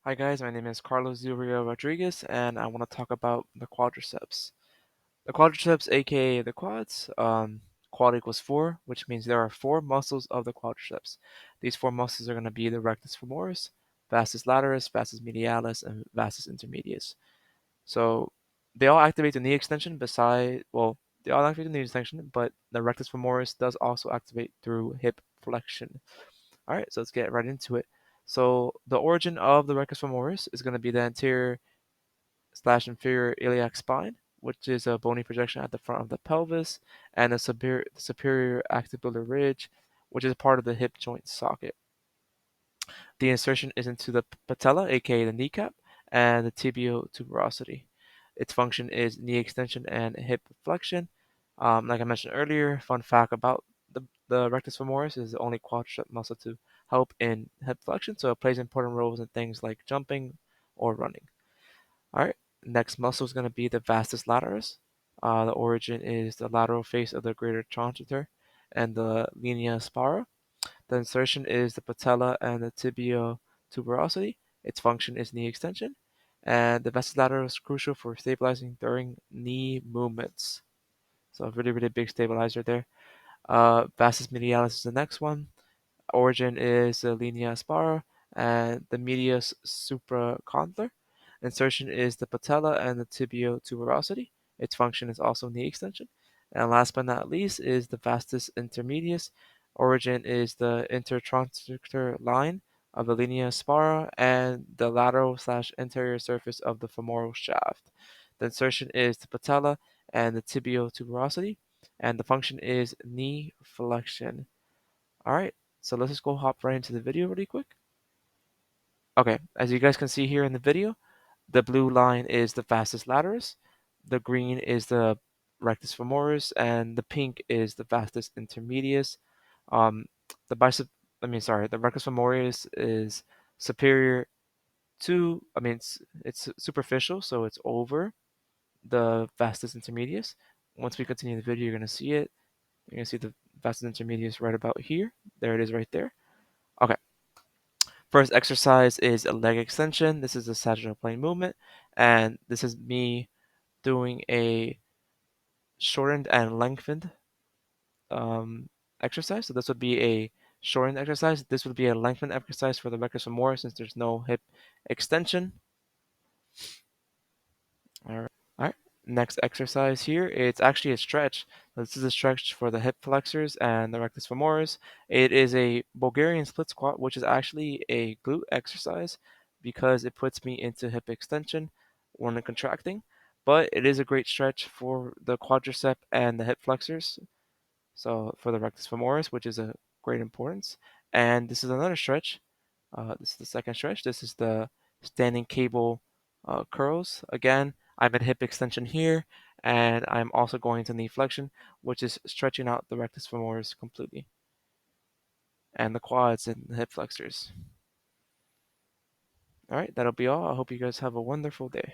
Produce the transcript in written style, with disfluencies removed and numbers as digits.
Hi guys, my name is Carlos Zurio Rodriguez, and I want to talk about the quadriceps. The quadriceps, aka the quads, quad equals 4, which means there are 4 muscles of the quadriceps. These 4 muscles are going to be the rectus femoris, vastus lateralis, vastus medialis, and vastus intermedius. So they all activate the knee extension they all activate the knee extension, but the rectus femoris does also activate through hip flexion. All right, so let's get right into it. So the origin of the rectus femoris is going to be the anterior slash inferior iliac spine, which is a bony projection at the front of the pelvis, and the superior acetabular ridge, which is part of the hip joint socket. The insertion is into the patella, aka the kneecap, and the tibial tuberosity. Its function is knee extension and hip flexion. Like I mentioned earlier, fun fact about the rectus femoris is the only quadricep muscle to help in hip flexion, so it plays important roles in things like jumping or running. All right, next muscle is going to be the vastus lateralis. The origin is the lateral face of the greater trochanter and the linea aspera. The insertion is the patella and the tibial tuberosity. Its function is knee extension, and the vastus lateralis is crucial for stabilizing during knee movements. So a really, really big stabilizer there. Vastus medialis is the next one. Origin is the linea aspera and the medius supracondylar. Insertion is the patella and the tibial tuberosity. Its function is also knee extension. And last but not least is the vastus intermedius. Origin is the intertrochanter line of the linea aspera and the lateral slash anterior surface of the femoral shaft. The insertion is the patella and the tibial tuberosity, and the function is knee flexion. All right, so let's just go hop right into the video really quick. Okay, as you guys can see here in the video, the blue line is the vastus lateralis, the green is the rectus femoris, and the pink is the vastus intermedius. Um, the rectus femoris is superior to, it's superficial, so it's over the vastus intermedius. Once we continue the video, you're gonna see it. You're gonna see the vastus intermedius right about here. There it is right there. Okay. First exercise is a leg extension. This is a sagittal plane movement, and this is me doing a shortened and lengthened exercise. So this would be a shortened exercise. This would be a lengthened exercise for the rectus femoris since there's no hip extension. All right. All right. Next exercise here, it's actually a stretch. This is a stretch for the hip flexors and the rectus femoris. It is a Bulgarian split squat, which is actually a glute exercise because it puts me into hip extension when contracting. But it is a great stretch for the quadricep and the hip flexors. So for the rectus femoris, which is a great importance. And this is another stretch. This is the second stretch. This is the standing cable curls. Again, I'm at hip extension here, and I'm also going to knee flexion, which is stretching out the rectus femoris completely, and the quads and the hip flexors. All right, that'll be all. I hope you guys have a wonderful day.